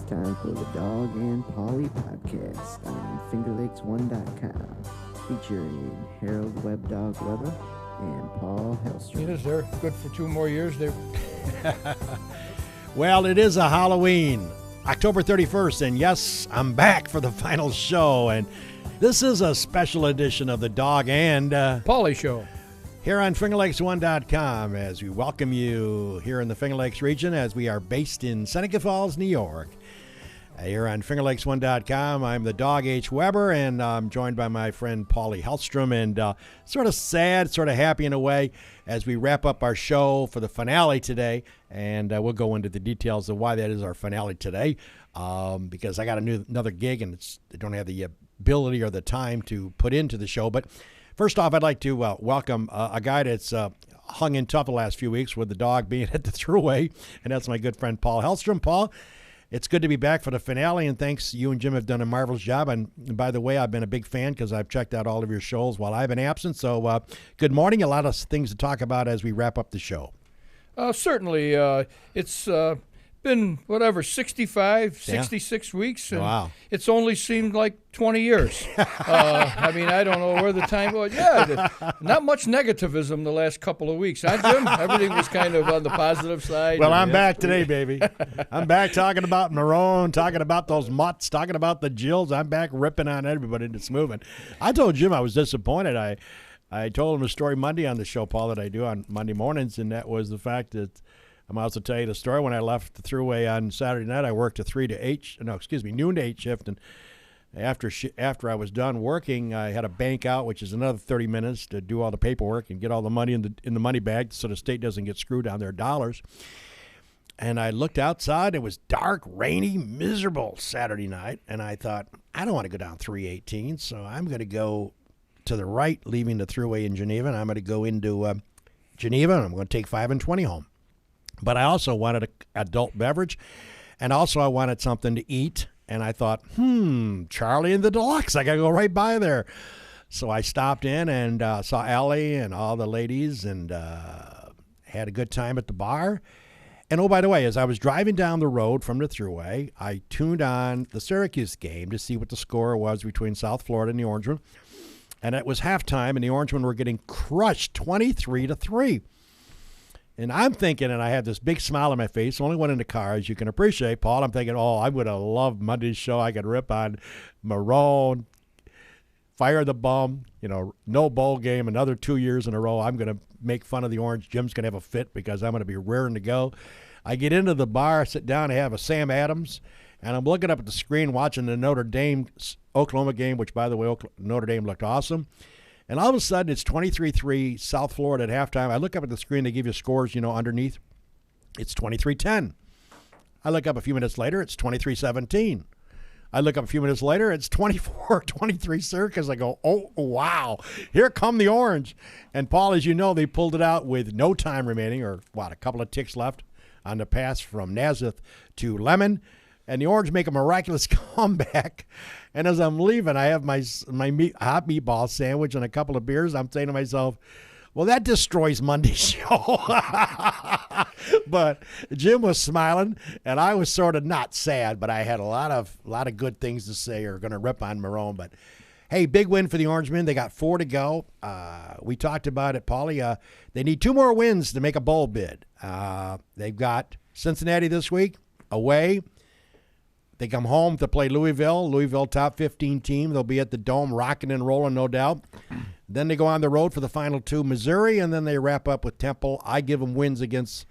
time for the Dog and Pauly podcast on FingerLakes1.com, featuring Harold Webb Dog Weber and Paul Hellstrom. Yes, they're good for 2 more years. Well, it is a Halloween, October 31st, and yes, I'm back for the final show, and this is a special edition of the Dog and Pauly Show here on FingerLakes1.com as we welcome you here in the Finger Lakes region as we are based in Seneca Falls, New York. Here on FingerLakes1.com, I'm the Dog H. Weber, and I'm joined by my friend Pauly Hellstrom, and sort of sad, sort of happy in a way as we wrap up our show for the finale today, and we'll go into the details of why that is our finale today, because I got another gig, and I don't have the ability or the time to put into the show. But first off, I'd like to welcome a guy that's hung in tough the last few weeks with the dog being at the Thruway, and that's my good friend Paul Hellstrom. Paul, it's good to be back for the finale, and thanks. You and Jim have done a marvelous job. And by the way, I've been a big fan because I've checked out all of your shows while I've been absent. So good morning. A lot of things to talk about as we wrap up the show. Certainly. It's been, 66 weeks. And wow. It's only seemed like 20 years. I don't know where the time was. Yeah, not much negativism the last couple of weeks, huh, Jim? Everything was kind of on the positive side. Well, I'm back today, baby. I'm back talking about Marone, talking about those mutts, talking about the Jills. I'm back ripping on everybody that's moving. I told Jim I was disappointed. I told him a story Monday on the show, Paul, that I do on Monday mornings, and that was the fact that I might also tell you the story. When I left the Thruway on Saturday night, I worked a noon to 8 shift, and after I was done working, I had to bank out, which is another 30 minutes to do all the paperwork and get all the money in the money bag so the state doesn't get screwed on their dollars. And I looked outside. It was dark, rainy, miserable Saturday night, and I thought, I don't want to go down 318, so I'm going to go to the right, leaving the Thruway in Geneva, and I'm going to go into Geneva, and I'm going to take 5 and 20 home. But I also wanted an adult beverage, and also I wanted something to eat. And I thought, Charlie and the Deluxe, I got to go right by there. So I stopped in and saw Allie and all the ladies and had a good time at the bar. And, oh, by the way, as I was driving down the road from the Thruway, I tuned on the Syracuse game to see what the score was between South Florida and the Orangemen. And it was halftime, and the Orangemen were getting crushed 23-3. And I'm thinking, and I had this big smile on my face, only went in the car, as you can appreciate, Paul. I'm thinking, I would have loved Monday's show. I could rip on Marone, fire the bum, no bowl game, another 2 years in a row. I'm going to make fun of the Orange. Jim's going to have a fit because I'm going to be raring to go. I get into the bar, sit down, I have a Sam Adams, and I'm looking up at the screen watching the Notre Dame-Oklahoma game, which, by the way, Notre Dame looked awesome. And all of a sudden, it's 23-3 South Florida at halftime. I look up at the screen. They give you scores, underneath. It's 23-10. I look up a few minutes later. It's 23-17. I look up a few minutes later. It's 24-23 Circus. I go, oh, wow. Here come the Orange. And, Paul, as you know, they pulled it out with no time remaining, or, a couple of ticks left on the pass from Nazareth to Lemon. And the Orange make a miraculous comeback. And as I'm leaving, I have my hot meatball sandwich and a couple of beers. I'm saying to myself, well, that destroys Monday's show. But Jim was smiling, and I was sort of not sad, but I had a lot of good things to say or going to rip on Marone. But, hey, big win for the Orangemen. They got 4 to go. We talked about it, Pauly. They need 2 more wins to make a bowl bid. They've got Cincinnati this week, away. They come home to play Louisville top 15 team. They'll be at the Dome rocking and rolling, no doubt. Then they go on the road for the final 2, Missouri, and then they wrap up with Temple. I give them wins against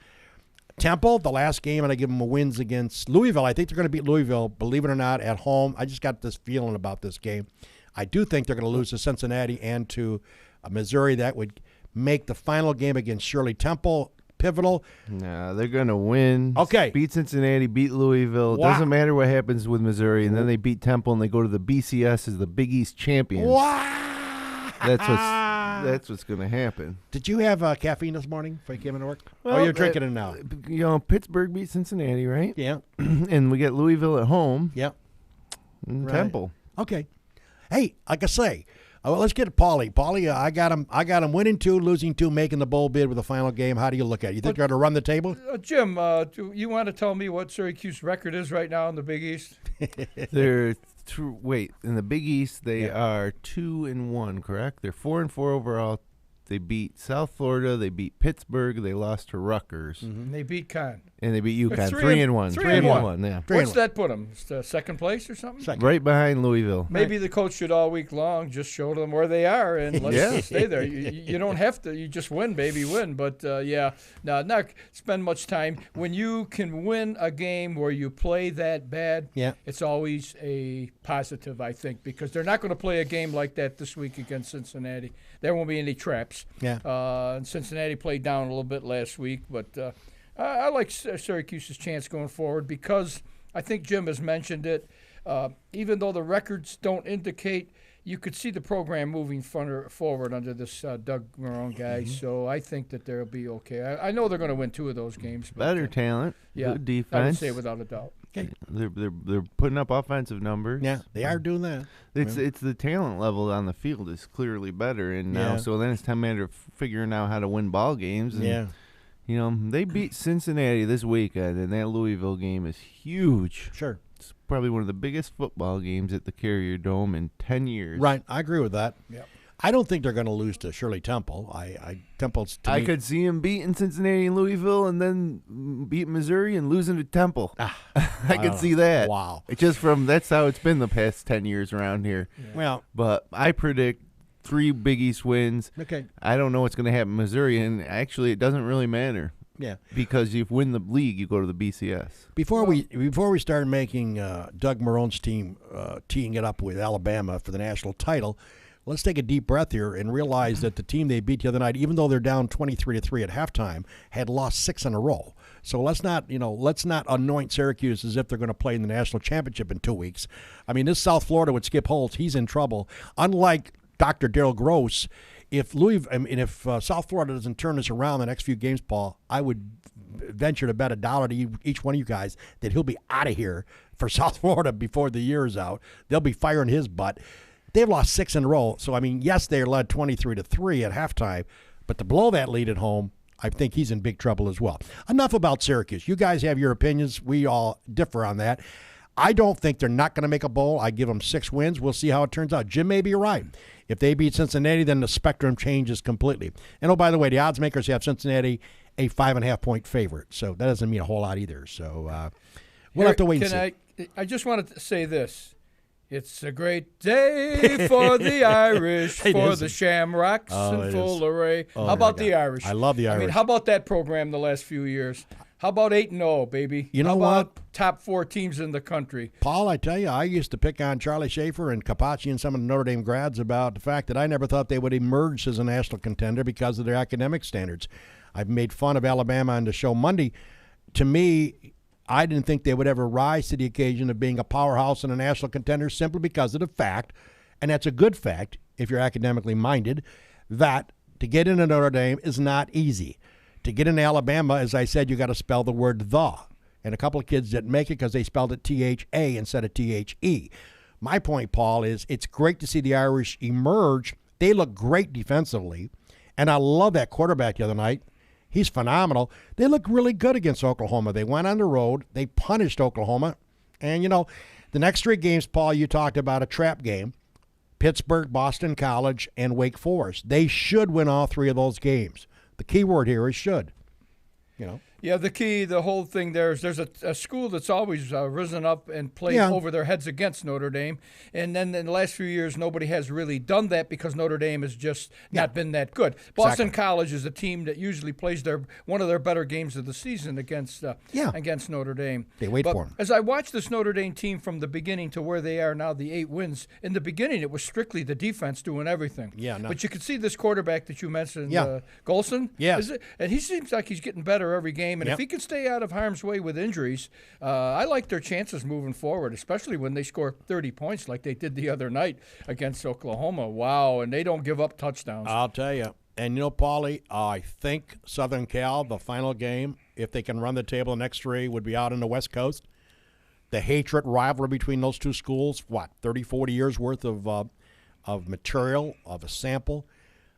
Temple, the last game, and I give them wins against Louisville. I think they're going to beat Louisville, believe it or not, at home. I just got this feeling about this game. I do think they're going to lose to Cincinnati and to Missouri. That would make the final game against Shirley Temple pivotal. No, they're going to win. Okay. Beat Cincinnati, beat Louisville. Wow. Doesn't matter what happens with Missouri. And then they beat Temple, and they go to the BCS as the Big East champions. Wow. That's what's going to happen. Did you have caffeine this morning before you came into work? Well, you're drinking it now. Pittsburgh beat Cincinnati, right? Yeah. And we get Louisville at home. Yeah. And Right. Temple. Okay. Hey, like I say, Well, let's get to Pauly. Pauly, I got him winning 2, losing 2, making the bowl bid with the final game. How do you look at it? You think they're going to run the table? Jim, do you want to tell me what Syracuse record is right now in the Big East? They're in the Big East they are 2-1, correct? They're 4-4 overall. They beat South Florida. They beat Pittsburgh. They lost to Rutgers. And they beat Con. And they beat UConn. 3-1. 3-1. Yeah. What's that put them? Second place or something? Second. Right behind Louisville. Maybe the coach should all week long just show them where they are and let's stay there. You don't have to. You just win, baby, win. But, not spend much time. When you can win a game where you play that bad, it's always a positive, I think, because they're not going to play a game like that this week against Cincinnati. There won't be any traps. And Cincinnati played down a little bit last week, but I like Syracuse's chance going forward because I think Jim has mentioned it. Even though the records don't indicate, you could see the program moving forward under this Doug Marrone guy. So I think that they'll be okay. I know they're going to win 2 of those games. But, better talent, good defense. I would say without a doubt. Okay. They're putting up offensive numbers. Yeah, they are doing that. It's the talent level on the field is clearly better, and now so then it's time of figuring out how to win ball games. And, they beat Cincinnati this weekend, and that Louisville game is huge. Sure, it's probably one of the biggest football games at the Carrier Dome in 10 years. Right, I agree with that. Yep. I don't think they're going to lose to Shirley Temple. Temple's. I could see him beating Cincinnati and Louisville, and then beating Missouri and losing to Temple. I could see that. Wow! It's just that's how it's been the past 10 years around here. Yeah. Well, but I predict 3 Big East wins. Okay. I don't know what's going to happen in Missouri, and actually, it doesn't really matter. Yeah. Because if you win the league, you go to the BCS. Before we start making Doug Marone's team teeing it up with Alabama for the national title, let's take a deep breath here and realize that the team they beat the other night, even though they're down 23-3 at halftime, had lost 6 in a row. So let's not anoint Syracuse as if they're going to play in the national championship in 2 weeks. I mean, this South Florida with Skip Holtz, he's in trouble. Unlike Dr. Darryl Gross, if South Florida doesn't turn this around the next few games, Paul, I would venture to bet $1 to each one of you guys that he'll be out of here for South Florida before the year is out. They'll be firing his butt. They've lost 6 in a row. So, I mean, yes, they're led 23-3 at halftime, but to blow that lead at home, I think he's in big trouble as well. Enough about Syracuse. You guys have your opinions. We all differ on that. I don't think they're not going to make a bowl. I give them 6 wins. We'll see how it turns out. Jim may be right. If they beat Cincinnati, then the spectrum changes completely. And, oh, by the way, the odds makers have Cincinnati a 5.5-point favorite. So that doesn't mean a whole lot either. So we'll have to wait and see. I just wanted to say this. It's a great day for the Irish, for the Shamrocks in full array. How about the Irish? I love the Irish. I mean, how about that program the last few years? How about 8-0, baby? You know how what? About top 4 teams in the country. Paul, I tell you, I used to pick on Charlie Schaefer and Capacci and some of the Notre Dame grads about the fact that I never thought they would emerge as a national contender because of their academic standards. I've made fun of Alabama on the show Monday. To me, I didn't think they would ever rise to the occasion of being a powerhouse and a national contender simply because of the fact, and that's a good fact if you're academically minded, that to get into Notre Dame is not easy. To get into Alabama, as I said, you got to spell the word the. And a couple of kids didn't make it because they spelled it T-H-A instead of T-H-E. My point, Paul, is it's great to see the Irish emerge. They look great defensively. And I love that quarterback the other night. He's phenomenal. They look really good against Oklahoma. They went on the road. They punished Oklahoma. And, the next 3 games, Paul, you talked about a trap game. Pittsburgh, Boston College, and Wake Forest. They should win all 3 of those games. The key word here is should. Yeah, the whole thing there's a school that's always risen up and played over their heads against Notre Dame. And then in the last few years, nobody has really done that because Notre Dame has just not been that good. Boston College is a team that usually plays one of their better games of the season against Notre Dame. They wait for them. As I watched this Notre Dame team from the beginning to where they are now, the 8 wins, in the beginning it was strictly the defense doing everything. Yeah, no. But you could see this quarterback that you mentioned, Golson. Yeah. And he seems like he's getting better every game. And if he can stay out of harm's way with injuries, I like their chances moving forward, especially when they score 30 points like they did the other night against Oklahoma. Wow, and they don't give up touchdowns. I'll tell you. And, Paulie, I think Southern Cal, the final game, if they can run the table, the next 3 would be out on the West Coast. The hatred rivalry between those 2 schools, 30, 40 years worth of of material, of a sample.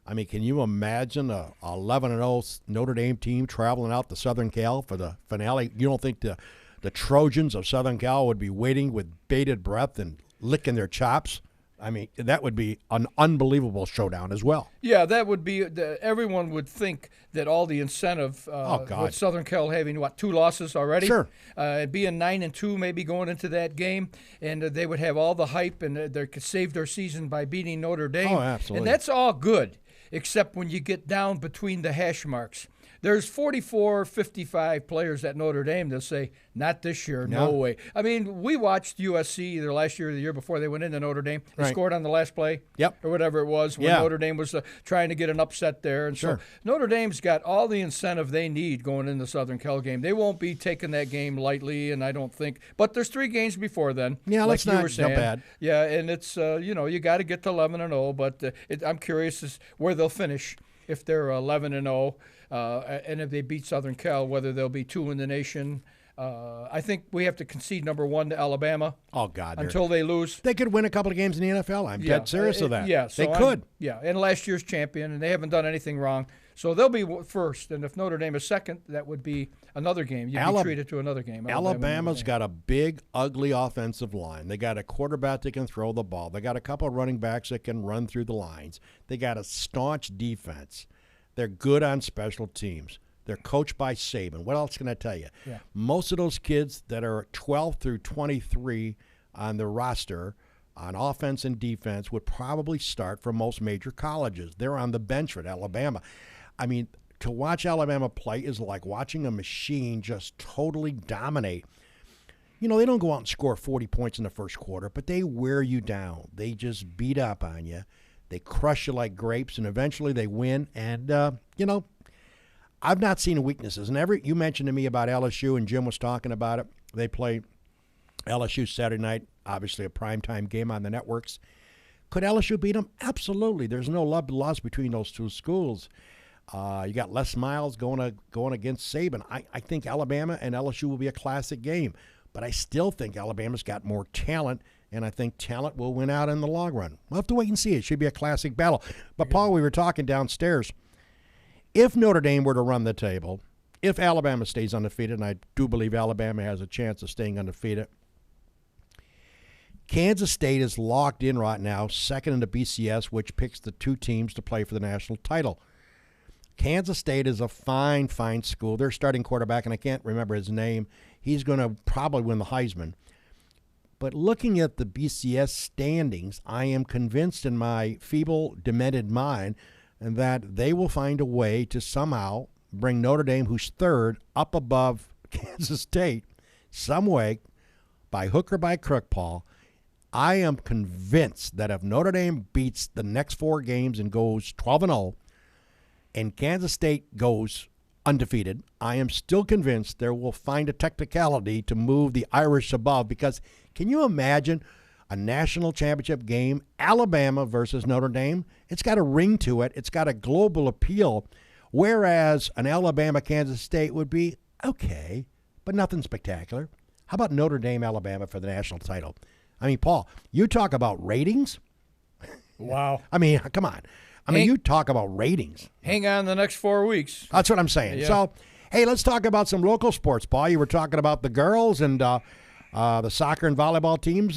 I mean, can you imagine a 11-0 Notre Dame team traveling out to Southern Cal for the finale? You don't think the Trojans of Southern Cal would be waiting with bated breath and licking their chops? I mean, that would be an unbelievable showdown as well. Yeah, that would be. Everyone would think that all the incentive with Southern Cal having 2 losses already, sure, being 9-2, maybe going into that game, and they would have all the hype, and they could save their season by beating Notre Dame. Oh, absolutely. And that's all good, except when you get down between the hash marks. There's 44, 55 players at Notre Dame that say, not this year, no way. I mean, we watched USC either last year or the year before they went into Notre Dame. They scored on the last play or whatever it was when Notre Dame was trying to get an upset there. And so Notre Dame's got all the incentive they need going in the Southern Cal game. They won't be taking that game lightly, and I don't think. But there's 3 games before then. Yeah, like let's you not were saying. bad. Yeah, and it's, you got to get to 11-0, but I'm curious as where they'll finish if they're 11-0. And if they beat Southern Cal, whether they'll be 2 in the nation. I think we have to concede number 1 to Alabama. Oh, God. Until they lose. They could win a couple of games in the NFL. I'm dead serious of that. Yeah, so they could. And last year's champion, and they haven't done anything wrong. So they'll be first, and if Notre Dame is second, that would be another game. You'd be treated to another game. Alabama's got a big, ugly offensive line. They got a quarterback that can throw the ball. They got a couple of running backs that can run through the lines. They got a staunch defense. They're good on special teams. They're coached by Saban. What else can I tell you? Yeah. Most of those kids that are 12 through 23 on the roster on offense and defense would probably start from most major colleges. They're on the bench at Alabama. I mean, to watch Alabama play is like watching a machine just totally dominate. They don't go out and score 40 points in the first quarter, but they wear you down. They just beat up on you. They crush you like grapes, and eventually they win. And, I've not seen weaknesses. And you mentioned to me about LSU, and Jim was talking about it. They play LSU Saturday night, obviously a primetime game on the networks. Could LSU beat them? Absolutely. There's no love lost between those 2 schools. You got Les Miles going against Saban. I think Alabama and LSU will be a classic game. But I still think Alabama's got more talent, and I think talent will win out in the long run. We'll have to wait and see. It should be a classic battle. But, Paul, we were talking downstairs. If Notre Dame were to run the table, if Alabama stays undefeated, and I do believe Alabama has a chance of staying undefeated, Kansas State is locked in right now, second in the BCS, which picks the 2 teams to play for the national title. Kansas State is a fine, fine school. Their starting quarterback, and I can't remember his name, he's going to probably win the Heisman. But looking at the BCS standings, I am convinced in my feeble, demented mind that they will find a way to somehow bring Notre Dame, who's 3rd, up above Kansas State, some way, by hook or by crook, Paul. I am convinced that if Notre Dame beats the next 4 games and goes 12-0, and Kansas State goes undefeated, I am still convinced they will find a technicality to move the Irish above. Because can you imagine a national championship game, Alabama versus Notre Dame? It's got a ring to it. It's got a global appeal, whereas an Alabama-Kansas State would be okay, but nothing spectacular. How about Notre Dame, Alabama for the national title? I mean, Paul, you talk about ratings. Wow. I mean, come on. You talk about ratings. Hang on the next 4 weeks. That's what I'm saying. Yeah. So, hey, let's talk about some local sports, Paul. You were talking about the girls and the soccer and volleyball teams.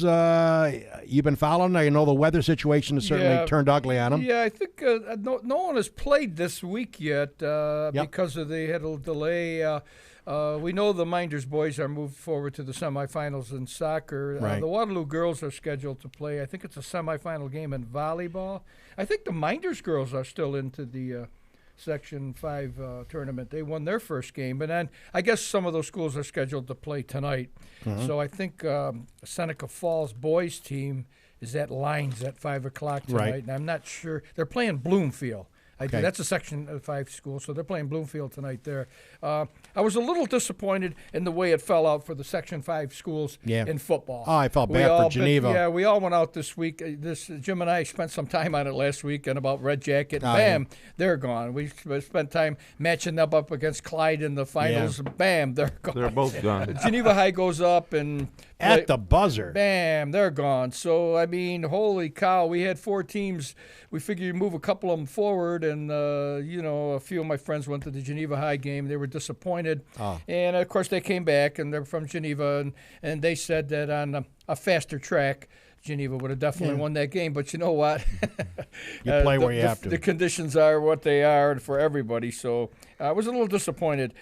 You've been following. I know the weather situation has certainly turned ugly on them. Yeah, I think no one has played this week yet because they had a delay. We know the Minders boys are moved forward to the semifinals in soccer. Right. The Waterloo girls are scheduled to play. I think it's a semifinal game in volleyball. I think the Minders girls are still into the Section 5 tournament. They won their first game. And then I guess some of those schools are scheduled to play tonight. Mm-hmm. So I think Seneca Falls boys team is at Lines at 5 o'clock tonight. Right. And I'm not sure. They're playing Bloomfield. Okay. That's a Section 5 school, so they're playing Bloomfield tonight there. I was a little disappointed in the way it fell out for the Section 5 schools in football. Oh, I felt bad for Geneva. We all went out this week. Jim and I spent some time on it last week and about Red Jacket. Bam, they're gone. We spent time matching them up against Clyde in the finals. Bam, they're gone. They're both gone. Geneva High goes up and at the buzzer. Bam, they're gone. So, I mean, holy cow. We had 4 teams. We figured you'd move a couple of them forward, and, a few of my friends went to the Geneva High game. They were disappointed. And, of course, they came back, and they're from Geneva, and they said that on a faster track, Geneva would have definitely won that game. But you know what? You play where you have to. The conditions are what they are for everybody. So I was a little disappointed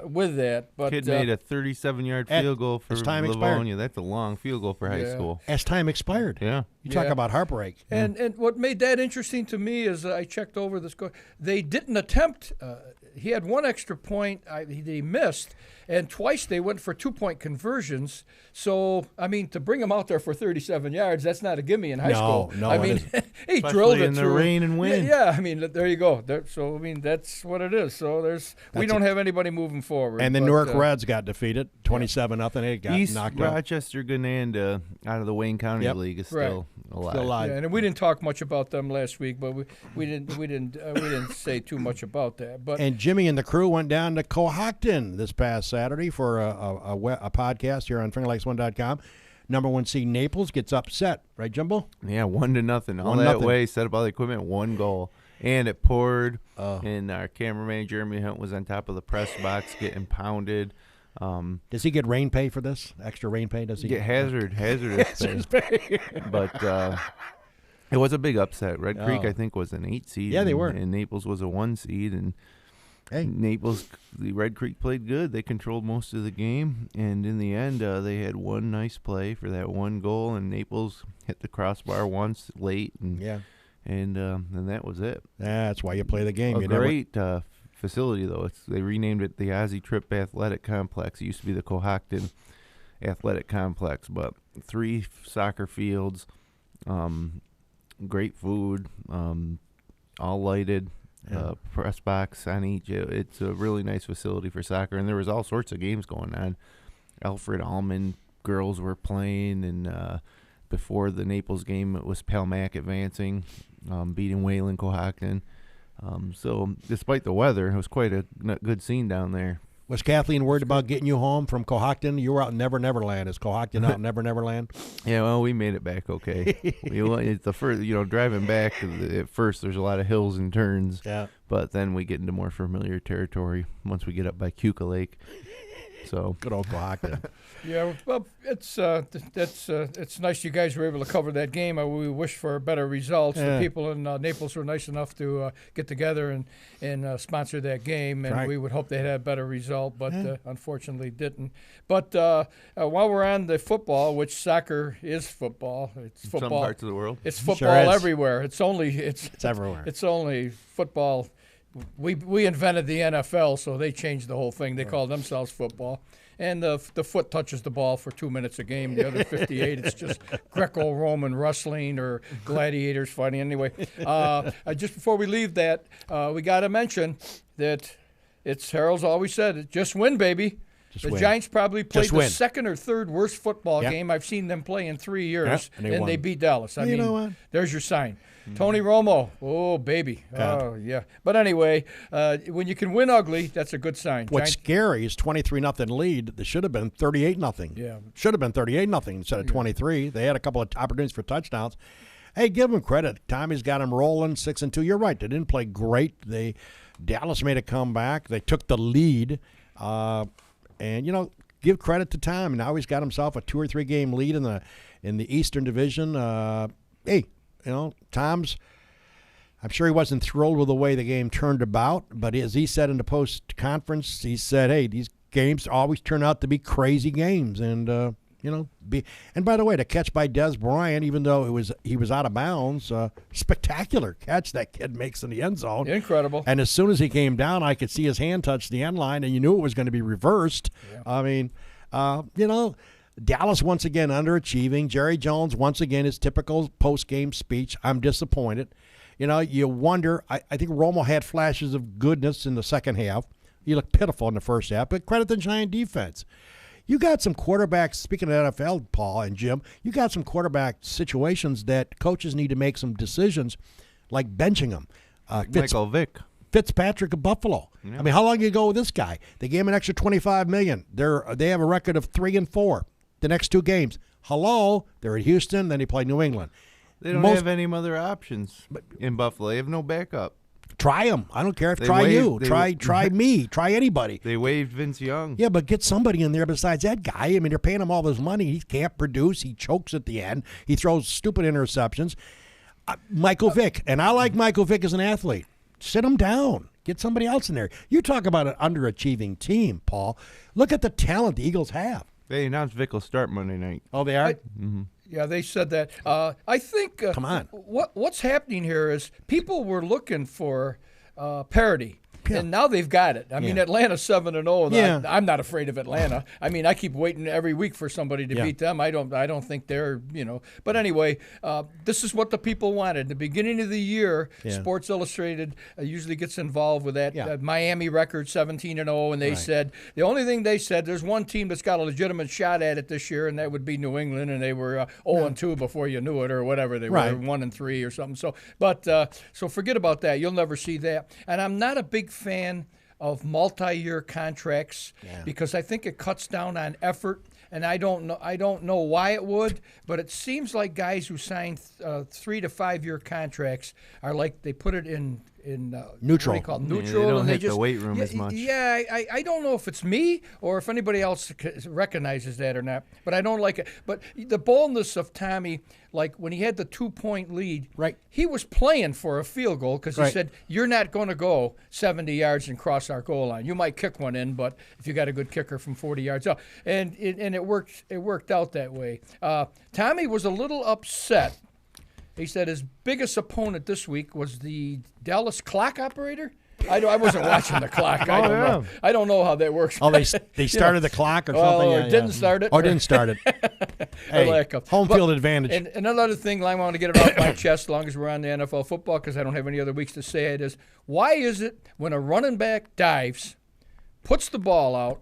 with that. But kid made a 37-yard field goal for Livonia. That's a long field goal for high school. As time expired. Yeah. You talk about heartbreak. And what made that interesting to me is I checked over the score. They didn't attempt. He had 1 extra point he missed, and twice they went for 2-point conversions. So, I mean, to bring him out there for 37 yards, that's not a gimme in high school. No, I mean, he drilled it in the rain and wind. Yeah, I mean, there you go. So, I mean, that's what it is. So, we don't have anybody moving forward. And the Newark Reds got defeated, 27-0. They got knocked out. Rochester Gananda out of the Wayne County League is still alive. Yeah, and we didn't talk much about them last week, but we didn't say too much about that. But and Jimmy and the crew went down to Cohocton this past Saturday for a podcast here on FingerLakes1.com. Number 1 seed Naples gets upset, right, Jimbo? Yeah, 1-0. All that way, set up all the equipment, 1 goal. And it poured, and our cameraman, Jeremy Hunt, was on top of the press box getting pounded. Does he get rain pay for this? Extra rain pay? Does he get hazardous pay? But it was a big upset. Red Creek, I think, was an 8 seed. Yeah, they were. And Naples was a 1 seed. And Naples, the Red Creek played good. They controlled most of the game. And in the end, they had 1 nice play for that 1 goal. And Naples hit the crossbar once late. And then that was it. That's why you play the game. A great facility, though. They renamed it the Ozzie Tripp Athletic Complex. It used to be the Cohocton Athletic Complex, but 3 soccer fields, great food, all lighted, press box on each. It's a really nice facility for soccer, and there was all sorts of games going on. Alfred Allman girls were playing, and before the Naples game, it was Palmac advancing, beating Wayland Cohocton. So despite the weather, it was quite a good scene down there. Was Kathleen worried about getting you home from Cohocton? You were out in Never Neverland. Is Cohocton out in Never Neverland? Yeah, well, we made it back okay. It's the first, driving back. At first, there's a lot of hills and turns. Yeah. But then we get into more familiar territory once we get up by Cuca Lake. So good old Cohocton. Yeah, well, it's nice you guys were able to cover that game. We wish for better results. The people in Naples were nice enough to get together and sponsor that game, and we would hope they had a better result, but unfortunately didn't. But while we're on the football, which soccer is football, it's football. Some parts of the world. It's football everywhere. It's everywhere. It's only football. We invented the NFL, so they changed the whole thing. They call themselves football. And the foot touches the ball for 2 minutes a game. The other 58, it's just Greco-Roman wrestling or gladiators fighting. Anyway, just before we leave that, we got to mention that Harold's always said, just win, baby. The Giants probably played the second or third worst football game I've seen them play in 3 years, and they beat Dallas. I mean, there's your sign. Tony Romo, oh, baby. Oh, yeah. But anyway, when you can win ugly, that's a good sign. What's scary is 23-0 lead. They should have been 38-0. Yeah. Should have been 38-0 instead of 23. They had a couple of opportunities for touchdowns. Hey, give them credit. Tommy's got them rolling 6-2. You're right. They didn't play great. Dallas made a comeback. They took the lead. And, give credit to Tom. Now he's got himself a 2 or 3 game lead in the Eastern Division. Tom's, I'm sure he wasn't thrilled with the way the game turned about, but as he said in the post-conference, he said, hey, these games always turn out to be crazy games. And, and by the way, the catch by Des Bryant, even though he was out of bounds, spectacular catch that kid makes in the end zone. Incredible. And as soon as he came down, I could see his hand touch the end line, and you knew it was going to be reversed. Yeah. I mean, Dallas once again underachieving. Jerry Jones once again his typical post-game speech. I'm disappointed. You wonder. I think Romo had flashes of goodness in the second half. He looked pitiful in the first half, but credit the Giant defense. You got some quarterbacks, speaking of NFL, Paul and Jim, you got some quarterback situations that coaches need to make some decisions, like benching them. Michael Vick. Fitzpatrick of Buffalo. Yeah. I mean, how long do you go with this guy? They gave him an extra $25 million. They have a record of 3-4 the next 2 games. Hello, they're at Houston, then they play New England. They don't have any other options in Buffalo. They have no backup. Try them. I don't care if try me, try anybody. They waived Vince Young. Yeah, but get somebody in there besides that guy. I mean, they're paying him all this money. He can't produce. He chokes at the end. He throws stupid interceptions. Michael Vick, and I like Michael Vick as an athlete. Sit him down. Get somebody else in there. You talk about an underachieving team, Paul. Look at the talent the Eagles have. They announced Vick will start Monday night. Oh, they are? Yeah, they said that. I think come on. What's happening here is people were looking for parity. Yeah. And now they've got it. I mean, Atlanta's 7-0. Yeah. I'm not afraid of Atlanta. I mean, I keep waiting every week for somebody to beat them. I don't think they're, But anyway, this is what the people wanted. The beginning of the year, Sports Illustrated usually gets involved with that Miami record, 17-0, and they said the only thing they said, there's one team that's got a legitimate shot at it this year, and that would be New England, and they were 0-2 before you knew it, or whatever they were, 1-3 or something. So, so forget about that. You'll never see that. And I'm not a big fan of multi-year contracts because I think it cuts down on effort, and I don't know why it would, but it seems like guys who sign 3 to 5 year contracts are like they put it in neutral. What do you call it? Neutral, they don't and hit they just the weight room as much. Yeah, I don't know if it's me or if anybody else recognizes that or not, but I don't like it. But the boldness of Tommy, like when he had the 2-point lead, he was playing for a field goal because he said, "You're not going to go 70 yards and cross our goal line. You might kick one in, but if you got a good kicker from 40 yards out," and it worked. It worked out that way. Tommy was a little upset. He said his biggest opponent this week was the Dallas clock operator. I wasn't watching the clock. I don't know how that works. Oh, they started the clock or something? Or didn't start it. Or didn't start it. Hey, home field advantage. And another thing I want to get it off my chest as long as we're on the NFL football because I don't have any other weeks to say it is, why is it when a running back dives, puts the ball out,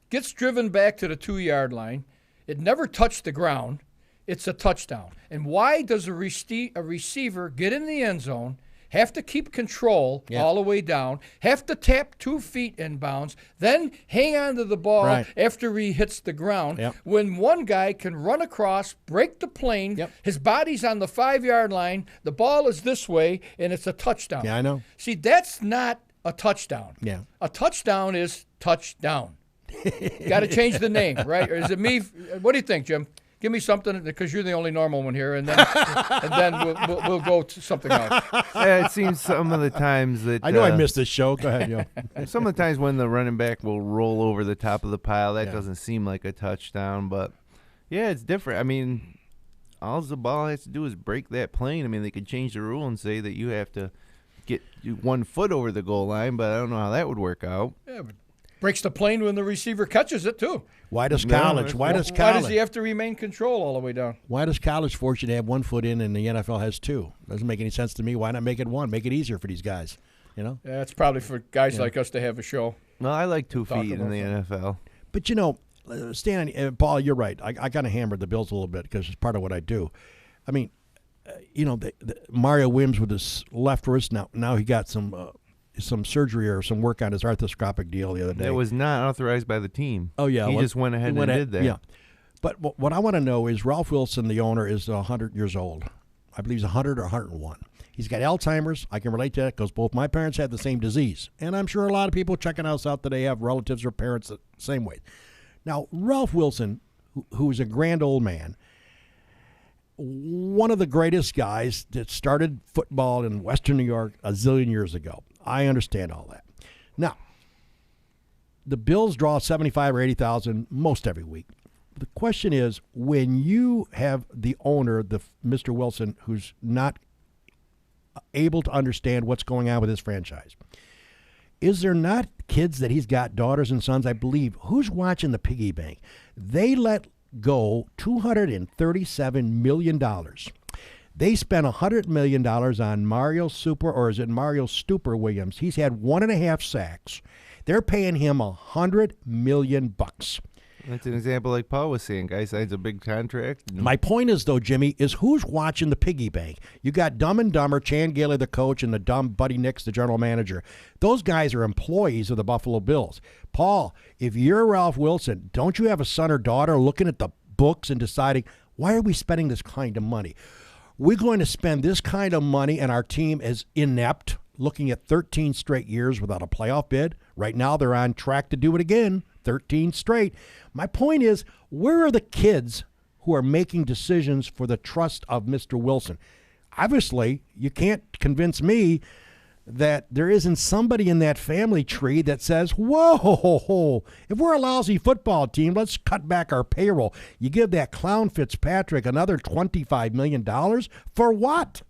gets driven back to the 2-yard line, it never touched the ground, it's a touchdown? And why does a receiver get in the end zone, have to keep control all the way down, have to tap 2 feet inbounds, then hang on to the ball after he hits the ground, when one guy can run across, break the plane, his body's on the 5-yard line, the ball is this way, and it's a touchdown? Yeah, I know. See, that's not a touchdown. Yeah. A touchdown is touchdown. Got to change the name, right? Or is it me? What do you think, Jim? Give me something because you're the only normal one here, and then we'll go to something else. Yeah, it seems some of the times that I know I missed this show. Go ahead, Some of the times when the running back will roll over the top of the pile, that doesn't seem like a touchdown, but yeah, it's different. I mean, all the ball has to do is break that plane. I mean, they could change the rule and say that you have to get 1 foot over the goal line, but I don't know how that would work out. Yeah, but breaks the plane when the receiver catches it too. Why does college? Why does he have to remain control all the way down? Why does college force you to have 1 foot in and the NFL has 2? Doesn't make any sense to me. Why not make it 1? Make it easier for these guys. Yeah, it's probably for guys like us to have a show. Well, I like 2 feet in the NFL. But Stan, Paul, you're right. I kind of hammered the Bills a little bit because it's part of what I do. I mean, Mario Williams with his left wrist. Now he got some surgery or some work on his arthroscopic deal the other day. It was not authorized by the team. Oh, yeah. He just went ahead and did that. Yeah. But what I want to know is Ralph Wilson, the owner, is 100 years old. I believe he's 100 or 101. He's got Alzheimer's. I can relate to that because both my parents had the same disease. And I'm sure a lot of people checking us out today have relatives or parents the same way. Now, Ralph Wilson, who's a grand old man, one of the greatest guys that started football in Western New York a zillion years ago. I understand all that. Now, the Bills draw 75 or 80,000 most every week. The question is, when you have the owner, Mr. Wilson, who's not able to understand what's going on with his franchise, is there not kids that he's got, daughters and sons, I believe, who's watching the piggy bank? They let go $237 million. They spent $100 million on Mario Stupor Williams. He's had 1.5 sacks. They're paying him $100 million. That's an example like Paul was saying. Guy signs a big contract. My point is, though, Jimmy, is who's watching the piggy bank? You got Dumb and Dumber, Chan Gailey, the coach, and the dumb Buddy Nix, the general manager. Those guys are employees of the Buffalo Bills. Paul, if you're Ralph Wilson, don't you have a son or daughter looking at the books and deciding, why are we spending this kind of money? We're going to spend this kind of money, and our team is inept, looking at 13 straight years without a playoff bid. Right now, they're on track to do it again, 13 straight. My point is, where are the kids who are making decisions for the trust of Mr. Wilson? Obviously, you can't convince me that there isn't somebody in that family tree that says, whoa, if we're a lousy football team, let's cut back our payroll. You give that clown Fitzpatrick another $25 million for what?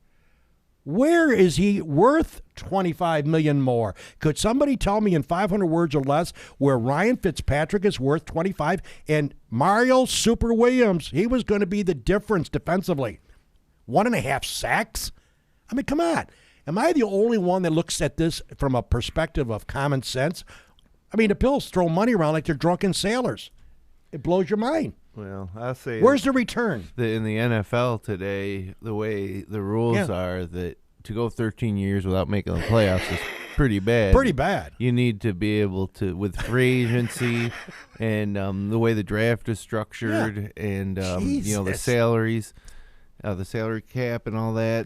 Where is he worth $25 million more? Could somebody tell me in 500 words or less where Ryan Fitzpatrick is worth 25 and Mario Super Williams, he was going to be the difference defensively? 1.5 sacks? I mean, come on. Am I the only one that looks at this from a perspective of common sense? I mean, the Bills throw money around like they're drunken sailors. It blows your mind. Well, I'll say, where's the return? In the NFL today, the way the rules are, that to go 13 years without making the playoffs is pretty bad. Pretty bad. You need to be able to, with free agency and the way the draft is structured, and the salaries, the salary cap, and all that.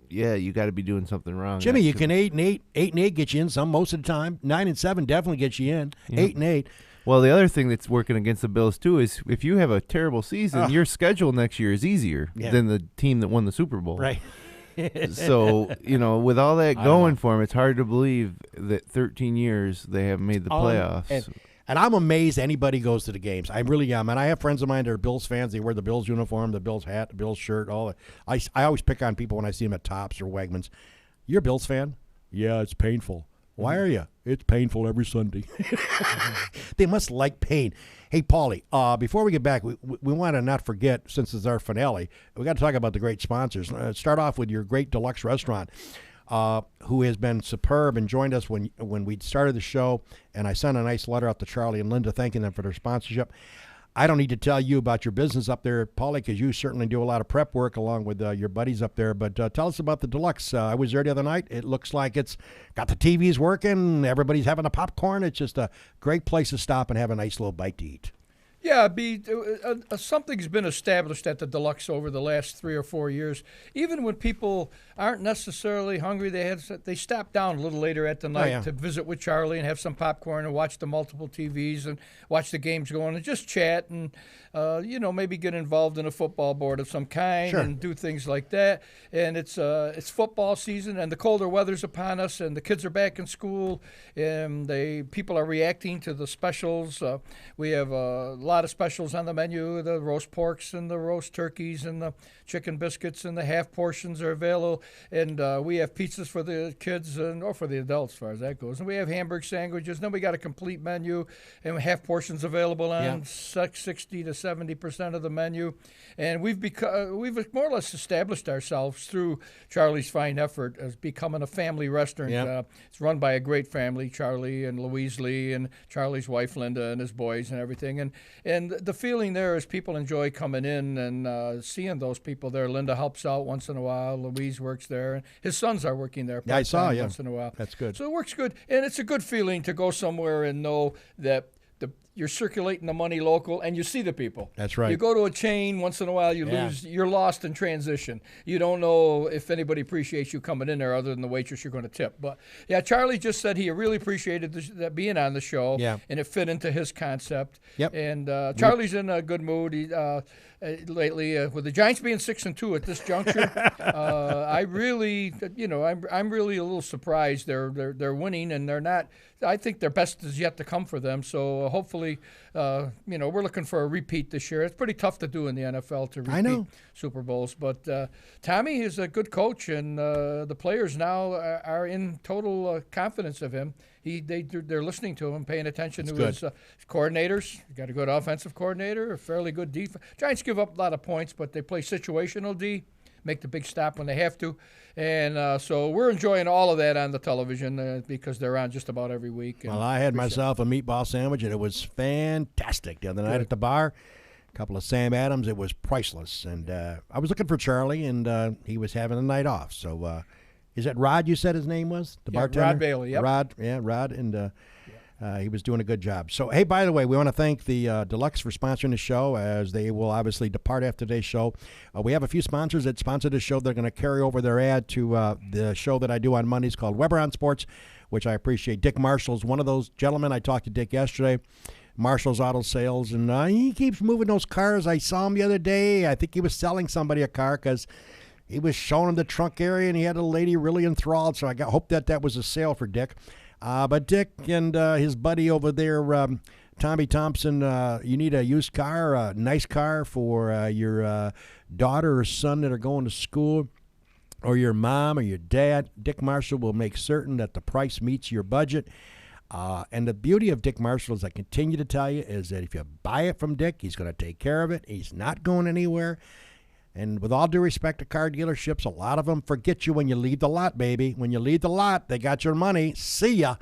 You got to be doing something wrong. Jimmy, you can 8-8 get you in some most of the time. 9-7 definitely gets you in. 8-8. Well, the other thing that's working against the Bills, too, is if you have a terrible season, your schedule next year is easier than the team that won the Super Bowl. Right. So, with all that going for them, it's hard to believe that 13 years they haven't made the playoffs. And I'm amazed anybody goes to the games. I really am. And I have friends of mine that are Bills fans. They wear the Bills uniform, the Bills hat, the Bills shirt, all that. I always pick on people when I see them at Tops or Wegmans. You're a Bills fan? Yeah, it's painful. Why are you? It's painful every Sunday. They must like pain. Hey, Pauly, before we get back, we want to not forget, since it's our finale, we got to talk about the great sponsors. Start off with your great deluxe restaurant, who has been superb and joined us when we started the show, and I sent a nice letter out to Charlie and Linda thanking them for their sponsorship. I don't need to tell you about your business up there, Pauly, because you certainly do a lot of prep work along with your buddies up there. But tell us about the Deluxe. I was there the other night. It looks like it's got the TVs working. Everybody's having a popcorn. It's just a great place to stop and have a nice little bite to eat. Yeah, something's been established at the Deluxe over the last 3 or 4 years. Even when people aren't necessarily hungry, they stop down a little later at the night to visit with Charlie and have some popcorn and watch the multiple TVs and watch the games going and just chat and maybe get involved in a football board of some kind and do things like that. And it's football season and the colder weather's upon us and the kids are back in school and people are reacting to the specials. We have a lot of specials on the menu, the roast porks and the roast turkeys and the chicken biscuits and the half portions are available. And we have pizzas for the kids or for the adults as far as that goes. And we have hamburger sandwiches. Then we got a complete menu and half portions available on 60 to 70% of the menu. And we've more or less established ourselves through Charlie's fine effort as becoming a family restaurant. It's run by a great family, Charlie and Louise Lee and Charlie's wife Linda and his boys and everything. And the feeling there is people enjoy coming in and seeing those people there. Linda helps out once in a while. Louise works there. And his sons are working there I saw, once in a while. That's good. So it works good. And it's a good feeling to go somewhere and know that you're circulating the money local, and you see the people. That's right. You go to a chain once in a while, you're lost in transition. You don't know if anybody appreciates you coming in there other than the waitress you're going to tip. But, Charlie just said he really appreciated that being on the show, and it fit into his concept. Yep. And Charlie's in a good mood. Lately, with the Giants being 6-2 at this juncture, I'm really a little surprised. They're winning, and they're not. I think their best is yet to come for them. So hopefully, we're looking for a repeat this year. It's pretty tough to do in the NFL to repeat Super Bowls. But Tommy is a good coach, and the players now are in total confidence of him. They're listening to him, paying attention to his coordinators. You got a good offensive coordinator, a fairly good defense. Giants give up a lot of points, but they play situational D. make the big stop when they have to. And so we're enjoying all of that on the television because they're on just about every week. Well, I had myself a meatball sandwich, and it was fantastic the other night at the bar. A couple of Sam Adams. It was priceless. And I was looking for Charlie, and he was having a night off. So is that Rod you said his name was? The bartender? Rod Bailey, yep. Rod, and he was doing a good job. So, hey, by the way, we want to thank the Deluxe for sponsoring the show, as they will obviously depart after today's show. We have a few sponsors that sponsor the show. They're going to carry over their ad to the show that I do on Mondays called Weber on Sports, which I appreciate. Dick Marshall's one of those gentlemen. I talked to Dick yesterday. Marshall's Auto Sales, and he keeps moving those cars. I saw him the other day. I think he was selling somebody a car because he was showing him the trunk area, and he had a lady really enthralled. So I hope that was a sale for Dick. But Dick and his buddy over there, Tommy Thompson, you need a used car, a nice car for your daughter or son that are going to school, or your mom or your dad. Dick Marshall will make certain that the price meets your budget. And the beauty of Dick Marshall, as I continue to tell you, is that if you buy it from Dick, he's going to take care of it. He's not going anywhere. And with all due respect to car dealerships, a lot of them forget you when you leave the lot, baby. When you leave the lot, they got your money. See ya.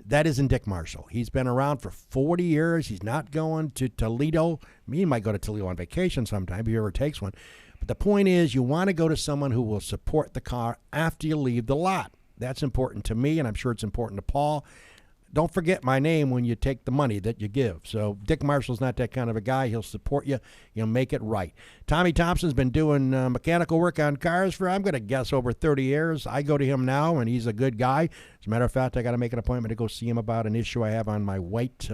That isn't Dick Marshall. He's been around for 40 years. He's not going to Toledo. He might go to Toledo on vacation sometime if he ever takes one. But the point is, you want to go to someone who will support the car after you leave the lot. That's important to me, and I'm sure it's important to Paul. Don't forget my name when you take the money that you give. So Dick Marshall's not that kind of a guy. He'll support you. He'll make it right. Tommy Thompson's been doing mechanical work on cars for, I'm going to guess, over 30 years. I go to him now, and he's a good guy. As a matter of fact, I got to make an appointment to go see him about an issue I have on my white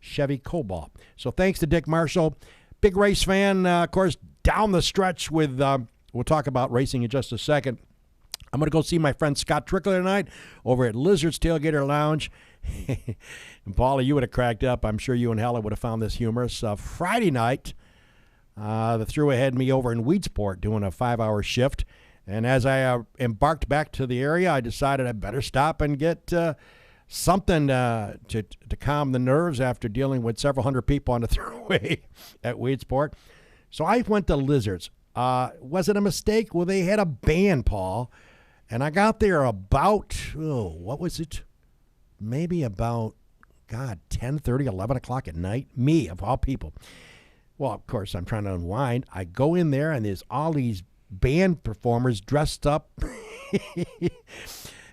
Chevy Cobalt. So thanks to Dick Marshall. Big race fan, of course, down the stretch with, we'll talk about racing in just a second. I'm going to go see my friend Scott Trickler tonight over at Lizard's Tailgater Lounge. And Pauly, you would have cracked up. I'm sure you and Hella would have found this humorous. Friday night, the thruway had me over in Weedsport doing a 5-hour shift. And as I embarked back to the area, I decided I better stop and get something to calm the nerves after dealing with several hundred people on the thruway at Weedsport. So I went to Lizard's. Was it a mistake? Well, they had a band, Paul. And I got there about, what was it? Maybe about, 10:30, 11 o'clock at night. Me, of all people. Well, of course, I'm trying to unwind. I go in there, and there's all these band performers dressed up.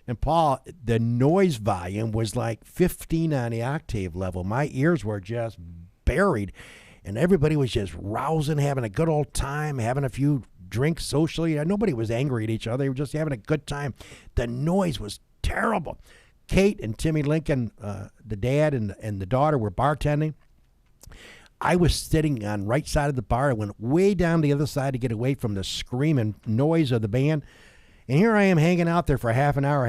And, Paul, the noise volume was like 15 on the octave level. My ears were just buried. And everybody was just rousing, having a good old time, having a few drinks socially. Nobody was angry at each other. They were just having a good time. The noise was terrible. Kate and Timmy Lincoln, the dad and the daughter, were bartending. I was sitting on right side of the bar. I went way down the other side to get away from the screaming noise of the band. And here I am hanging out there for half an hour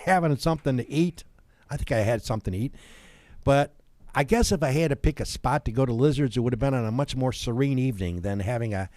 having something to eat. I think I had something to eat. But I guess if I had to pick a spot to go to Lizards, it would have been on a much more serene evening than having a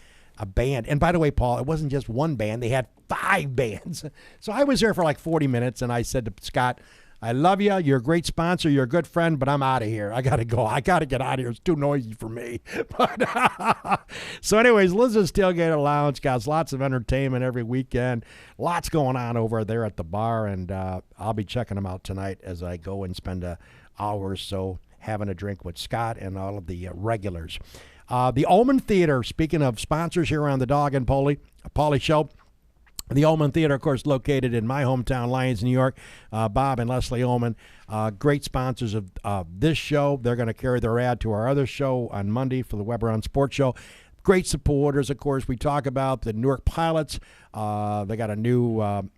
band. And by the way, Paul, it wasn't just one band. They had 5 bands. So I was there for like 40 minutes, and I said to Scott, I love you. You're a great sponsor. You're a good friend, but I'm out of here. I got to go. I got to get out of here. It's too noisy for me. But so anyways, Lizard's Tailgater Lounge got lots of entertainment every weekend. Lots going on over there at the bar, and I'll be checking them out tonight as I go and spend an hour or so having a drink with Scott and all of the regulars. The Ullman Theater, speaking of sponsors here on the Dog and Pauly Show, the Ullman Theater, of course, located in my hometown, Lyons, New York. Bob and Leslie Ullman, great sponsors of this show. They're going to carry their ad to our other show on Monday for the Weber on Sports Show. Great supporters, of course. We talk about the Newark Pilots. They got a new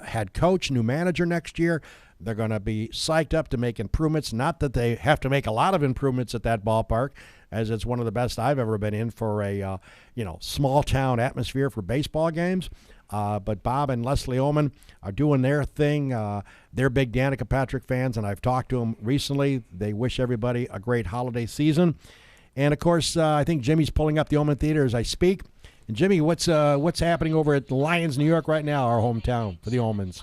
head coach, new manager next year. They're going to be psyched up to make improvements. Not that they have to make a lot of improvements at that ballpark, as it's one of the best I've ever been in for a small town atmosphere for baseball games. But Bob and Leslie Ullman are doing their thing. They're big Danica Patrick fans, and I've talked to them recently. They wish everybody a great holiday season. And, of course, I think Jimmy's pulling up the Ullman Theater as I speak. And, Jimmy, what's happening over at Lyons, New York right now, our hometown for the Ullmans?